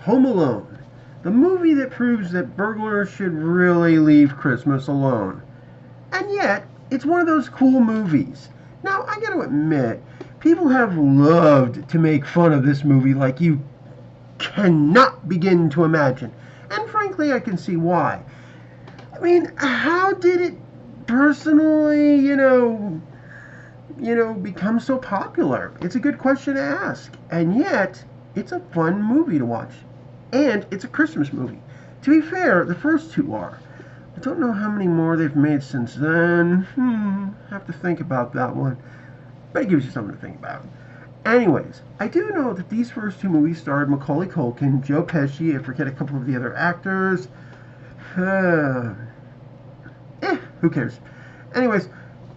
Home Alone, the movie that proves that burglars should really leave Christmas alone. And yet, it's one of those cool movies. Now, I gotta admit, people have loved to make fun of this movie like you cannot begin to imagine. And frankly, I can see why. I mean, how did it personally, become so popular? It's a good question to ask. And yet, it's a fun movie to watch. And it's a Christmas movie. To be fair, the first two are. I don't know how many more they've made since then. Have to think about that one. But it gives you something to think about. Anyways, I do know that these first two movies starred Macaulay Culkin, Joe Pesci, I forget a couple of the other actors. Who cares? Anyways,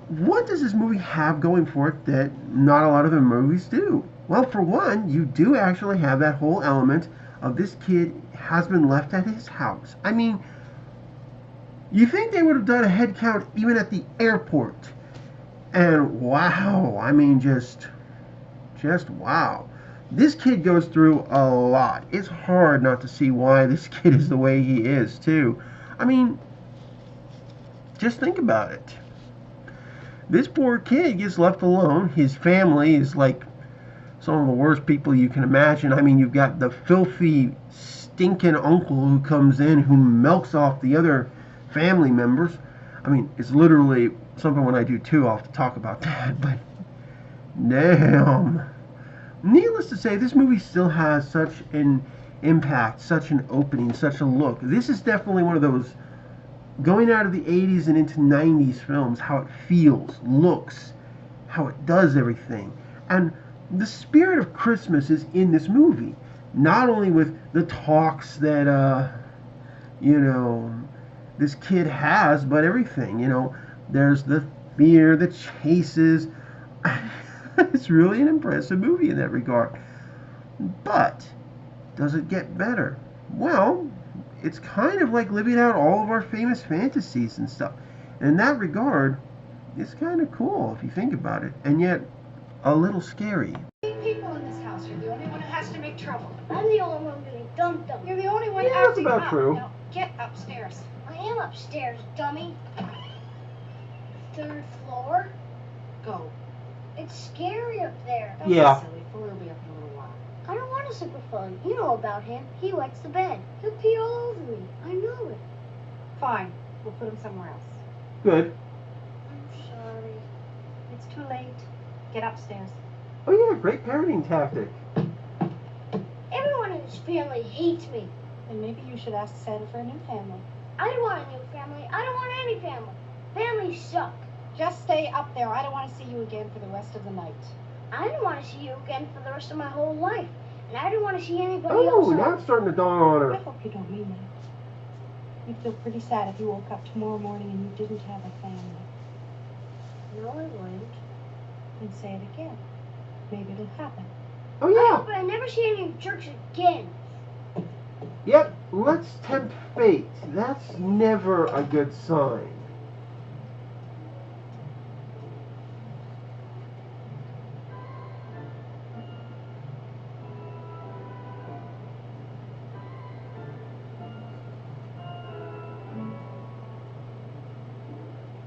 what does this movie have going for it that not a lot of the movies do? Well, for one, you do actually have that whole element of this kid has been left at his house. I mean, you think they would have done a head count even at the airport. And wow, I mean, just wow. This kid goes through a lot. It's hard not to see why this kid is the way he is, too. I mean, just think about it. This poor kid gets left alone. His family is like some of the worst people you can imagine. I mean, you've got the filthy, stinking uncle who comes in who milks off the other family members. I mean, it's literally something when I do too, I'll have to talk about that, but damn. Needless to say, this movie still has such an impact, such an opening, such a look. This is definitely one of those going out of the 80s and into 90s films, how it feels, looks, how it does everything. And the spirit of Christmas is in this movie. Not only with the talks that, this kid has, but everything. There's the fear, the chases. It's really an impressive movie in that regard. But does it get better? Well, it's kind of like living out all of our famous fantasies and stuff. And in that regard, it's kind of cool if you think about it, and yet a little scary. People in this house. You're the only one who has to make trouble. I'm the only one getting dumped. You're the only one Yeah, that's acting about up. true. Now, get upstairs. I am upstairs, dummy. Third floor? Go. It's scary up there. Don't Yeah. be silly. Fuller will be up in a little while. I don't want to sleep with fun. You know about him. He wets the bed. He'll pee all over me. I know it. Fine. We'll put him somewhere else. Good. I'm sorry. It's too late. Get upstairs. Oh yeah, great parenting tactic. Everyone in this family hates me. Then maybe you should ask Santa for a new family. I don't want a new family. I don't want any family. Families suck. Just stay up there. I don't want to see you again for the rest of the night. I don't want to see you again for the rest of my whole life. And I don't want to see anybody Oh, else. now it's starting to dawn on I her. hope you don't mean that. You'd feel pretty sad if you woke up tomorrow morning and you didn't have a family. No, I wouldn't. Then say it again. Maybe it'll happen. Oh I yeah. hope I never see any jerks again. Yep, let's tempt fate. That's never a good sign.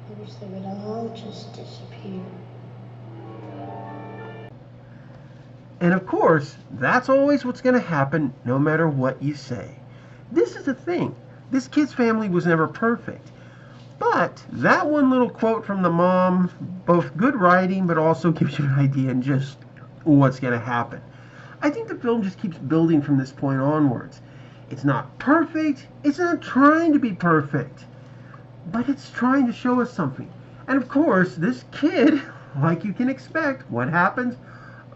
I wish they would all just disappear. And of course, that's always what's going to happen no matter what you say. This is the thing. This kid's family was never perfect. But that one little quote from the mom, both good writing, but also gives you an idea and just what's going to happen. I think the film just keeps building from this point onwards. It's not perfect. It's not trying to be perfect. But it's trying to show us something. And of course, this kid, like you can expect, what happens?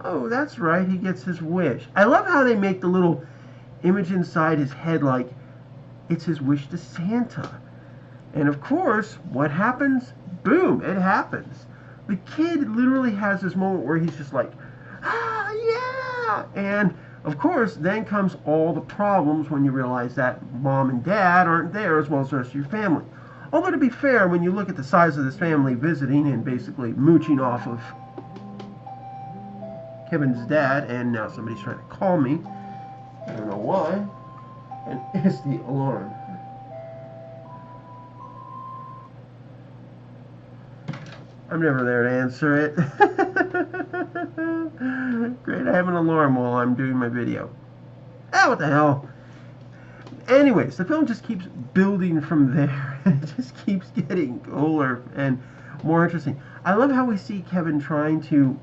Oh, that's right, he gets his wish. I love how they make the little image inside his head like it's his wish to Santa. And of course, what happens? Boom, it happens. The kid literally has this moment where he's just like, ah, yeah! And of course, then comes all the problems when you realize that mom and dad aren't there as well as the rest of your family. Although to be fair, when you look at the size of this family visiting and basically mooching off of Kevin's dad, and now somebody's trying to call me. I don't know why. And it's the alarm. I'm never there to answer it. Great, I have an alarm while I'm doing my video. Ah, what the hell? Anyways, the film just keeps building from there. It just keeps getting cooler and more interesting. I love how we see Kevin trying to,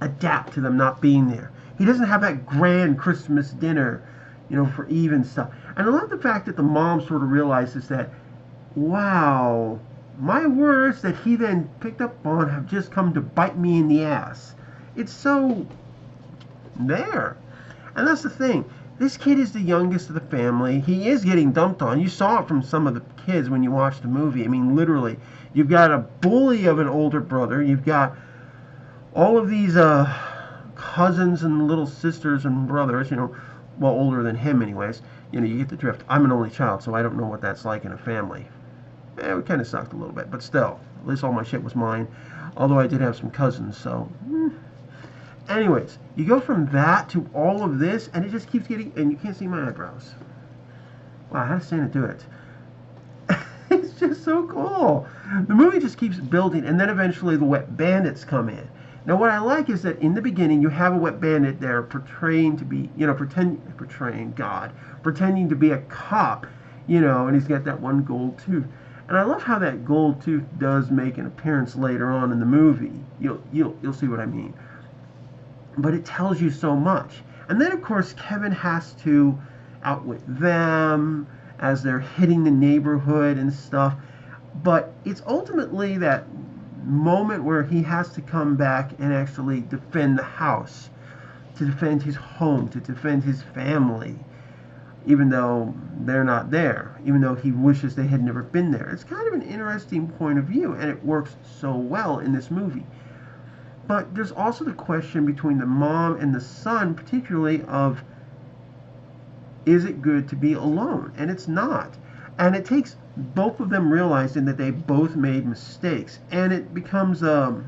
adapt to them not being there. He doesn't have that grand Christmas dinner, for Eve and stuff. And I love the fact that the mom sort of realizes that, wow, my words that he then picked up on have just come to bite me in the ass. It's so there. And that's the thing. This kid is the youngest of the family. He is getting dumped on. You saw it from some of the kids when you watched the movie. I mean, literally. You've got a bully of an older brother. You've got all of these cousins and little sisters and brothers, well, older than him anyways. You get the drift. I'm an only child, so I don't know what that's like in a family. It kind of sucked a little bit, but still, at least all my shit was mine. Although I did have some cousins, so. Anyways, you go from that to all of this, and it just keeps getting, and you can't see my eyebrows. Wow, how does Santa do it? It's just so cool. The movie just keeps building, and then eventually the wet bandits come in. Now, what I like is that in the beginning, you have a wet bandit there portraying to be, pretending to be a cop, and he's got that one gold tooth. And I love how that gold tooth does make an appearance later on in the movie. You'll see what I mean. But it tells you so much. And then, of course, Kevin has to outwit them as they're hitting the neighborhood and stuff. But it's ultimately that moment where he has to come back and actually defend the house, to defend his home, to defend his family, even though they're not there, even though he wishes they had never been there. It's kind of an interesting point of view, and it works so well in this movie. But there's also the question between the mom and the son, particularly of, is it good to be alone? And it's not. And it takes both of them realizing that they both made mistakes, and it becomes a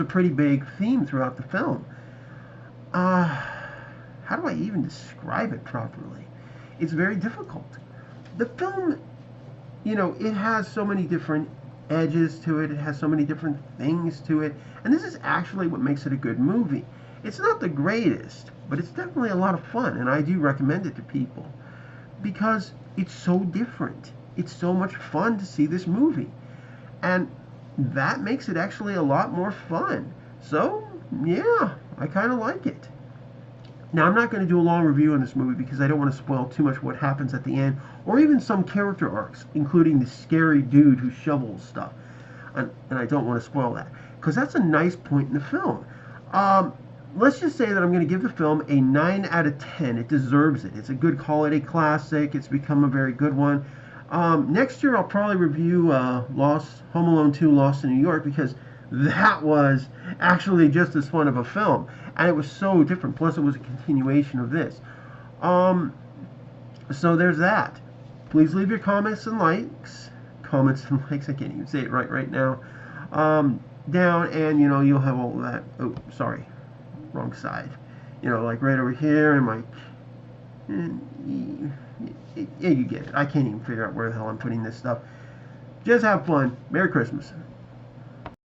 pretty big theme throughout the film. How do I even describe it properly? It's very difficult. The film, it has so many different edges to it. It has so many different things to it. And this is actually what makes it a good movie. It's not the greatest, but it's definitely a lot of fun, and I do recommend it to people because it's so different. It's so much fun to see this movie. And that makes it actually a lot more fun. So, yeah, I kind of like it. Now, I'm not going to do a long review on this movie because I don't want to spoil too much what happens at the end, or even some character arcs, including the scary dude who shovels stuff. And I don't want to spoil that, because that's a nice point in the film. Let's just say that I'm going to give the film a 9 out of 10. It deserves it. It's a good holiday classic. It's become a very good one. Next year, I'll probably review Home Alone 2, Lost in New York, because that was actually just as fun of a film. And it was so different. Plus, it was a continuation of this. So there's that. Please leave your comments and likes. Comments and likes. I can't even say it right now. Down, and you'll have all of that. Oh, sorry, wrong side. Like right over here, and yeah, you get it. I can't even figure out where the hell I'm putting this stuff. Just have fun. Merry Christmas.